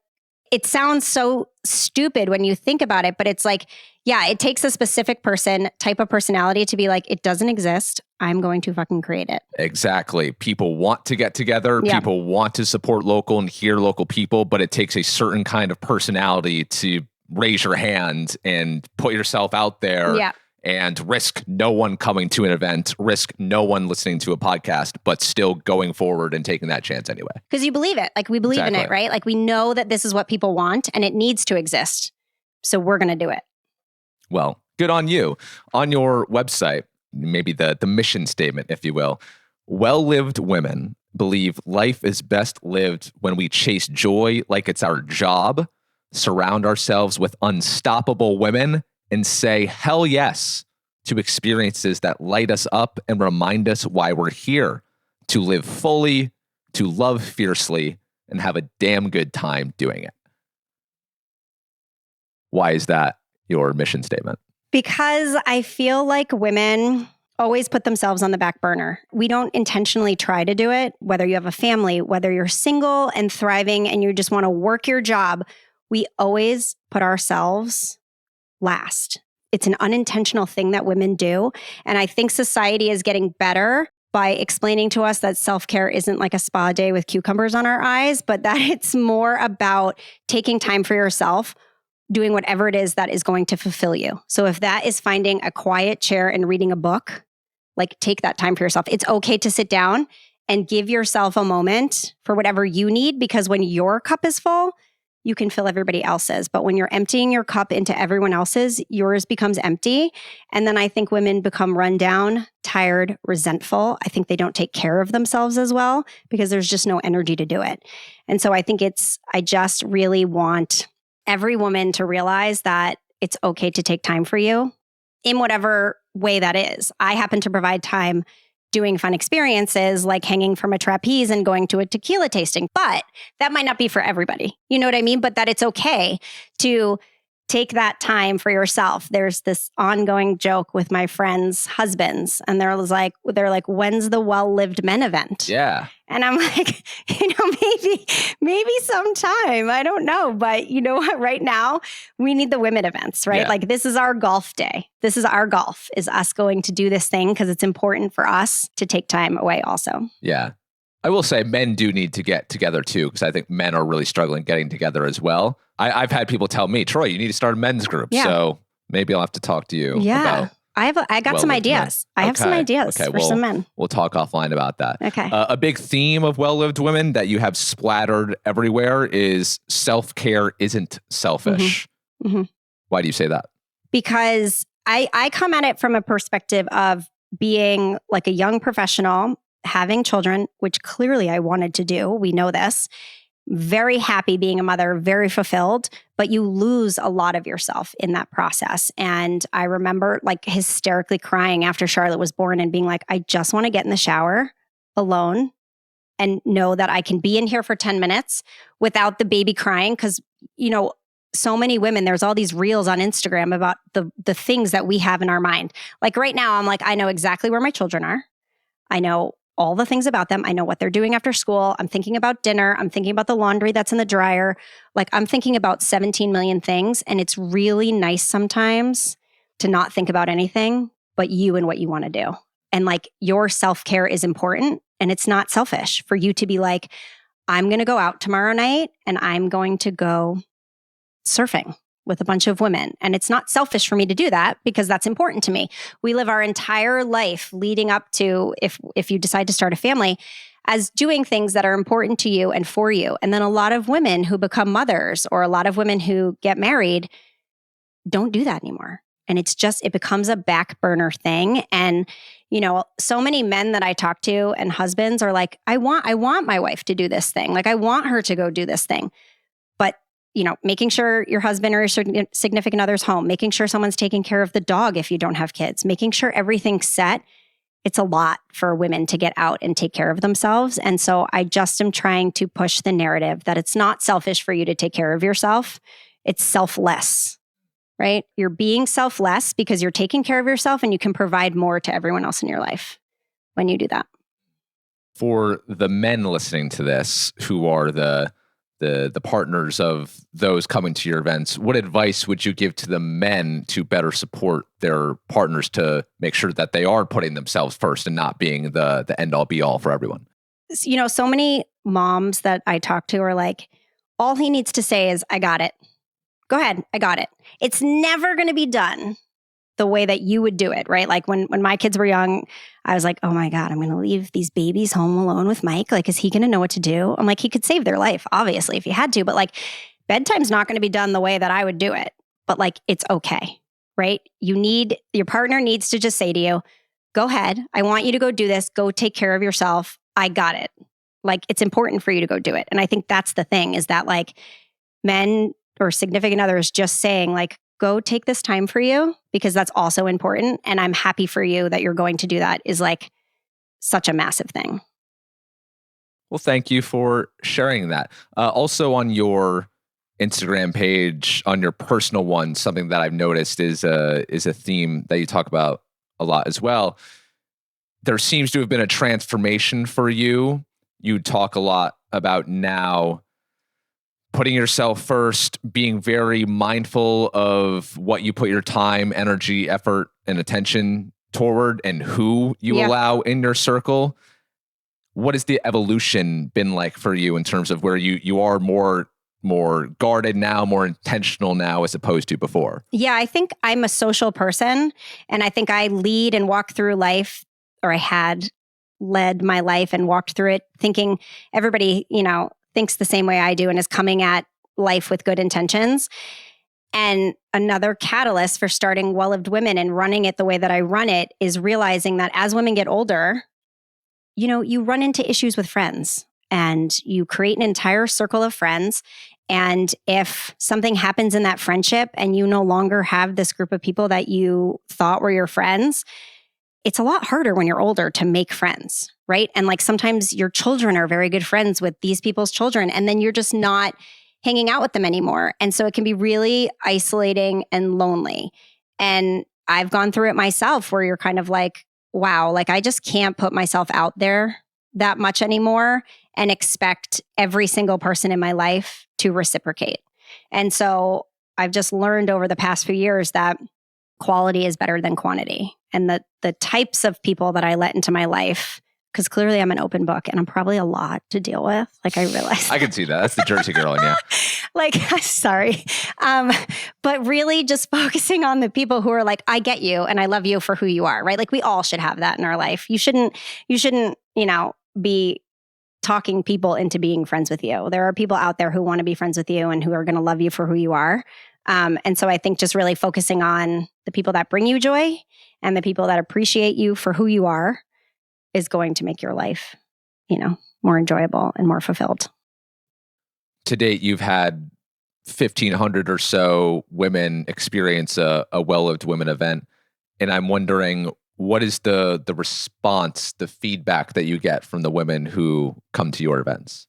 It sounds so stupid when you think about it, but it's like, yeah, it takes a specific type of personality to be like, it doesn't exist. I'm going to fucking create it. Exactly. People want to get together. Yeah. People want to support local and hear local people, but it takes a certain kind of personality to raise your hand and put yourself out there. Yeah. And risk no one coming to an event, risk no one listening to a podcast, but still going forward and taking that chance anyway. Because you believe it. Like we believe in it, right? Like we know that this is what people want and it needs to exist. So we're going to do it. Well, good on you. On your website, maybe the mission statement, if you will, well-lived women believe life is best lived when we chase joy like it's our job, surround ourselves with unstoppable women, and say hell yes to experiences that light us up and remind us why we're here, to live fully, to love fiercely, and have a damn good time doing it. Why is that your mission statement? Because I feel like women always put themselves on the back burner. We don't intentionally try to do it, whether you have a family, whether you're single and thriving and you just want to work your job. We always put ourselves last. It's an unintentional thing that women do. And I think society is getting better by explaining to us that self-care isn't like a spa day with cucumbers on our eyes, but that it's more about taking time for yourself, doing whatever it is that is going to fulfill you. So if that is finding a quiet chair and reading a book, like take that time for yourself. It's okay to sit down and give yourself a moment for whatever you need, because when your cup is full, you can fill everybody else's. But when you're emptying your cup into everyone else's, yours becomes empty. And then I think women become run down, tired, resentful. I think they don't take care of themselves as well because there's just no energy to do it. And so I think I just really want every woman to realize that it's okay to take time for you in whatever way that is. I happen to provide time doing fun experiences like hanging from a trapeze and going to a tequila tasting, but that might not be for everybody. You know what I mean? But that it's okay to take that time for yourself. There's this ongoing joke with my friends' husbands, and they're like, when's the well-lived men event? Yeah. And I'm like, maybe sometime. I don't know. But you know what? Right now, we need the women events, right? Yeah. Like this is our golf day. This is our golf, is us going to do this thing because it's important for us to take time away also. Yeah. I will say men do need to get together too, because I think men are really struggling getting together as well. I've had people tell me, Troy, you need to start a men's group. Yeah. So maybe I'll have to talk to you about. I got some ideas. I have some ideas for some men. We'll talk offline about that. Okay. A big theme of Well-Lived Women that you have splattered everywhere is self-care isn't selfish. Mm-hmm. Why do you say that? Because I come at it from a perspective of being like a young professional, having children, which clearly I wanted to do. We know this. Very happy being a mother, very fulfilled, but you lose a lot of yourself in that process. And I remember like hysterically crying after Charlotte was born and being like, I just want to get in the shower alone and know that I can be in here for 10 minutes without the baby crying. Because, you know, so many women, there's all these reels on Instagram about the things that we have in our mind. Like right now, I'm like, I know exactly where my children are. I know all the things about them. I know what they're doing after school. I'm thinking about dinner. I'm thinking about the laundry that's in the dryer. Like I'm thinking about 17 million things. And it's really nice sometimes to not think about anything but you and what you want to do. And like your self-care is important. And it's not selfish for you to be like, I'm going to go out tomorrow night and I'm going to go surfing with a bunch of women. And it's not selfish for me to do that because that's important to me. We live our entire life leading up to, if you decide to start a family, as doing things that are important to you and for you. And then a lot of women who become mothers or a lot of women who get married don't do that anymore. And it's just, it becomes a back burner thing. And, you know, so many men that I talk to and husbands are like, I want my wife to do this thing. Like I want her to go do this thing. But you know, making sure your husband or your significant other's home, making sure someone's taking care of the dog if you don't have kids, making sure everything's set. It's a lot for women to get out and take care of themselves. And so I just am trying to push the narrative that it's not selfish for you to take care of yourself. It's selfless, right? You're being selfless because you're taking care of yourself and you can provide more to everyone else in your life when you do that. For the men listening to this who are the partners of those coming to your events, what advice would you give to the men to better support their partners to make sure that they are putting themselves first and not being the end all be all for everyone? You know, so many moms that I talk to are like, all he needs to say is, I got it. Go ahead. I got it. It's never going to be done the way that you would do it, right? Like when my kids were young, I was like, oh my God, I'm going to leave these babies home alone with Mike. Like, is he going to know what to do? I'm like, he could save their life, obviously, if he had to. But like, bedtime's not going to be done the way that I would do it. But like, it's okay, right? Your partner needs to just say to you, go ahead. I want you to go do this. Go take care of yourself. I got it. Like, it's important for you to go do it. And I think that's the thing is that like men or significant others just saying like, go take this time for you because that's also important. And I'm happy for you that you're going to do that is like such a massive thing. Well, thank you for sharing that. Also on your Instagram page, on your personal one, something that I've noticed is a theme that you talk about a lot as well. There seems to have been a transformation for you. You talk a lot about now putting yourself first, being very mindful of what you put your time, energy, effort, and attention toward and who you allow in your circle. What has the evolution been like for you in terms of where you are more guarded now, more intentional now as opposed to before? Yeah, I think I'm a social person and I think I lead and walk through life, or I had led my life and walked through it thinking everybody, you know, thinks the same way I do and is coming at life with good intentions. And another catalyst for starting Well-Lived Women and running it the way that I run it is realizing that as women get older, you know, you run into issues with friends and you create an entire circle of friends. And if something happens in that friendship and you no longer have this group of people that you thought were your friends, it's a lot harder when you're older to make friends, right? And like sometimes your children are very good friends with these people's children, and then you're just not hanging out with them anymore. And so it can be really isolating and lonely. And I've gone through it myself where you're kind of like, wow, like I just can't put myself out there that much anymore and expect every single person in my life to reciprocate. And so I've just learned over the past few years that quality is better than quantity. And the types of people that I let into my life because clearly I'm an open book and I'm probably a lot to deal with. Like I realize. I can see that. That's the Jersey girl in you. Like, sorry. But really just focusing on the people who are like, I get you and I love you for who you are, right? Like we all should have that in our life. You shouldn't, be talking people into being friends with you. There are people out there who want to be friends with you and who are going to love you for who you are. And so I think just really focusing on the people that bring you joy and the people that appreciate you for who you are is going to make your life, more enjoyable and more fulfilled. To date, you've had 1,500 or so women experience a Well-Lived Women event. And I'm wondering, what is the response, the feedback that you get from the women who come to your events?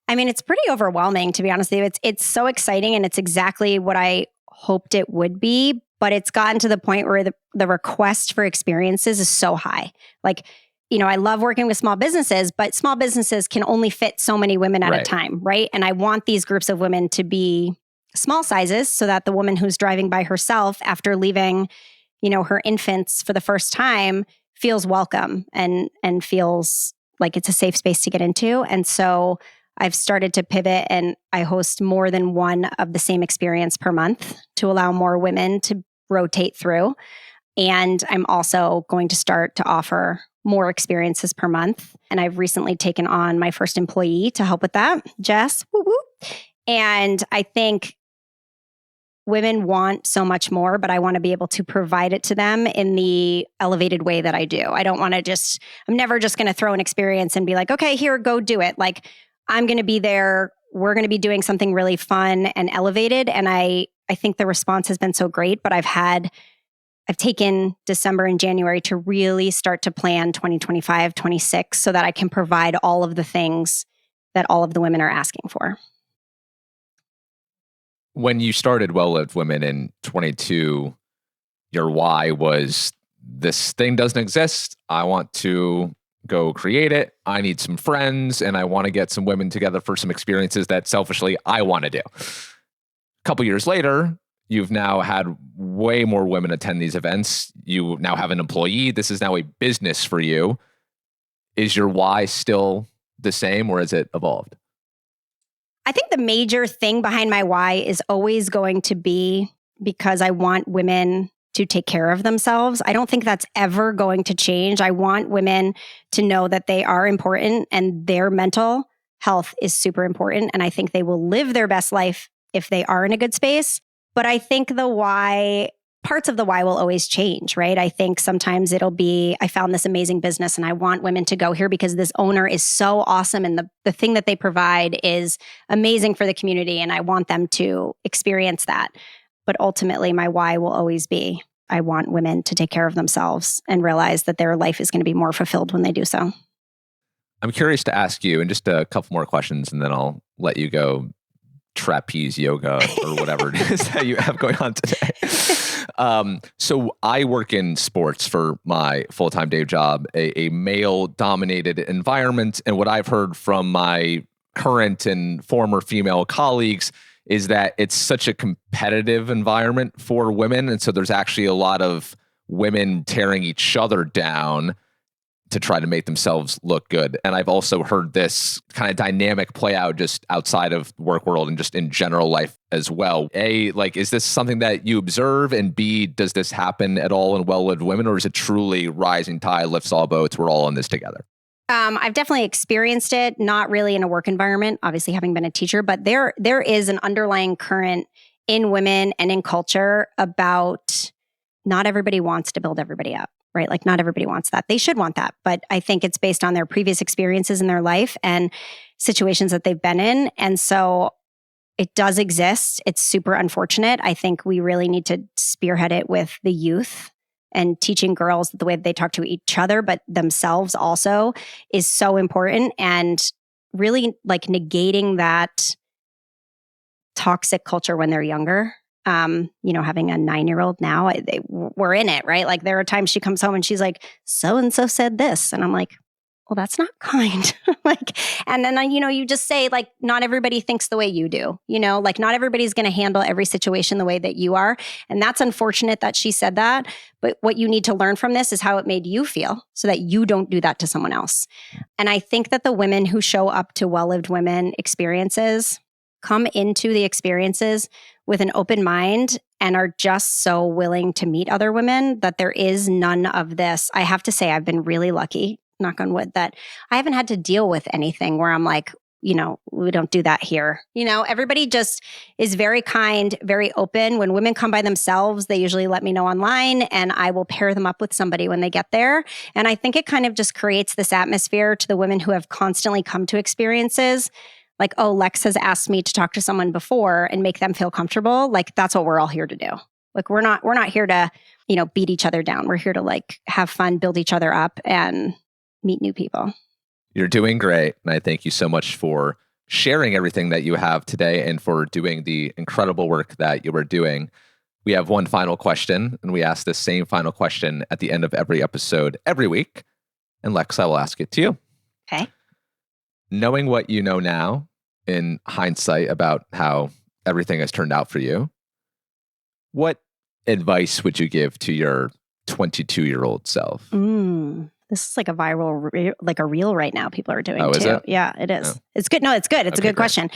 I mean, it's pretty overwhelming, to be honest with you. It's so exciting and it's exactly what I hoped it would be. But it's gotten to the point where the request for experiences is so high. Like, I love working with small businesses, but small businesses can only fit so many women at a time, right? And I want these groups of women to be small sizes so that the woman who's driving by herself after leaving, her infants for the first time feels welcome and feels like it's a safe space to get into. And so I've started to pivot and I host more than one of the same experience per month to allow more women to rotate through. And I'm also going to start to offer more experiences per month. And I've recently taken on my first employee to help with that, Jess. Woo woo. And I think women want so much more, but I want to be able to provide it to them in the elevated way that I do. I don't want to I'm never just going to throw an experience and be like, okay, here, go do it. Like I'm going to be there. We're going to be doing something really fun and elevated. And I think the response has been so great, but I've taken December and January to really start to plan 2025, 26 so that I can provide all of the things that all of the women are asking for. When you started Well-Lived Women in 22, your why was, this thing doesn't exist. I want to go create it. I need some friends and I want to get some women together for some experiences that selfishly I want to do. A couple years later, you've now had way more women attend these events. You now have an employee. This is now a business for you. Is your why still the same or has it evolved? I think the major thing behind my why is always going to be because I want women to take care of themselves. I don't think that's ever going to change. I want women to know that they are important and their mental health is super important. And I think they will live their best life if they are in a good space. But I think parts of the why will always change, right? I think sometimes it'll be, I found this amazing business and I want women to go here because this owner is so awesome and the thing that they provide is amazing for the community and I want them to experience that. But ultimately, my why will always be, I want women to take care of themselves and realize that their life is going to be more fulfilled when they do so. I'm curious to ask you, and just a couple more questions, and then I'll let you go trapeze yoga or whatever it is that you have going on today. So I work in sports for my full-time day job, a male-dominated environment. And what I've heard from my current and former female colleagues is that it's such a competitive environment for women. And so there's actually a lot of women tearing each other down to try to make themselves look good. And I've also heard this kind of dynamic play out just outside of work world and just in general life as well. A, like, is this something that you observe? And B, does this happen at all in Well-Lived Women? Or is it truly rising tide lifts all boats? We're all in this together. I've definitely experienced it, not really in a work environment, obviously having been a teacher, but there is an underlying current in women and in culture about not everybody wants to build everybody up, right? Like not everybody wants that. They should want that. But I think it's based on their previous experiences in their life and situations that they've been in. And so it does exist. It's super unfortunate. I think we really need to spearhead it with the youth and teaching girls the way that they talk to each other, but themselves also is so important. And really like negating that toxic culture when they're younger. Having a 9-year-old now, we're in it, right? Like there are times she comes home and she's like, so-and-so said this. And I'm like, well, that's not kind. And then, you just say like, not everybody thinks the way you do, like not everybody's going to handle every situation the way that you are. And that's unfortunate that she said that. But what you need to learn from this is how it made you feel so that you don't do that to someone else. And I think that the women who show up to Well-Lived Women experiences come into the experiences with an open mind and are just so willing to meet other women that there is none of this. I have to say, I've been really lucky, knock on wood, that I haven't had to deal with anything where I'm like, we don't do that here. Everybody just is very kind, very open. When women come by themselves, they usually let me know online and I will pair them up with somebody when they get there. And I think it kind of just creates this atmosphere to the women who have constantly come to experiences. Like, oh, Lex has asked me to talk to someone before and make them feel comfortable. Like, that's what we're all here to do. Like, we're not here to, beat each other down. We're here to like have fun, build each other up and meet new people. You're doing great. And I thank you so much for sharing everything that you have today and for doing the incredible work that you are doing. We have one final question, and we ask this same final question at the end of every episode every week. And Lex, I will ask it to you. Okay. Knowing what you know now, in hindsight about how everything has turned out for you, what advice would you give to your 22-year-old self? This is like a viral, like a reel right now people are doing too. Is it? Yeah, it is. Oh. It's good. No, it's good. It's Okay, a good question.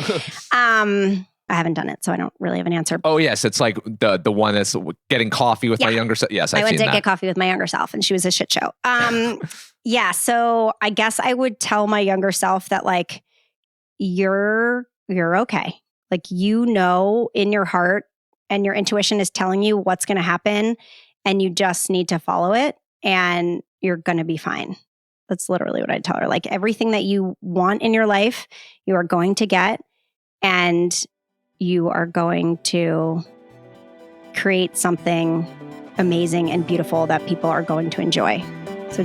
I haven't done it, so I don't really have an answer. Oh, yes. It's like the one that's getting coffee with my younger self. Yes, I I've seen that. went to get coffee with my younger self and she was a shit show. Yeah, so I guess I would tell my younger self that like, you're okay. Like, in your heart and your intuition is telling you what's going to happen and you just need to follow it and you're going to be fine. That's literally what I'd tell her. Like, everything that you want in your life, you are going to get, and you are going to create something amazing and beautiful that people are going to enjoy. So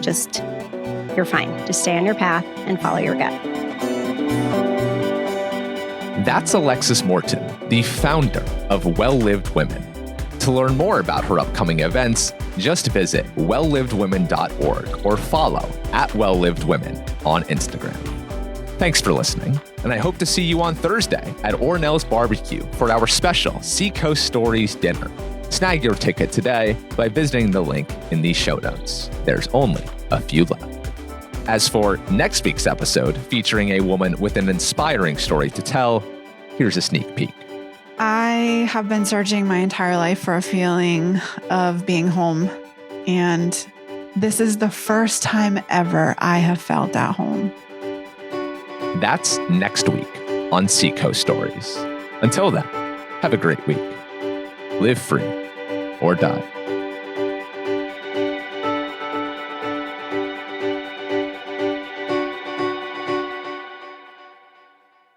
you're fine. Just stay on your path and follow your gut. That's Alexis Morton, the founder of Well-Lived Women. To learn more about her upcoming events, just visit wellivedwomen.org or follow @wellivedwomen on Instagram. Thanks for listening, and I hope to see you on Thursday at Ornell's Barbecue for our special Seacoast Stories dinner. Snag your ticket today by visiting the link in the show notes. There's only a few left. As for next week's episode, featuring a woman with an inspiring story to tell, here's a sneak peek. I have been searching my entire life for a feeling of being home. And this is the first time ever I have felt at home. That's next week on Seacoast Stories. Until then, have a great week. Live free or die.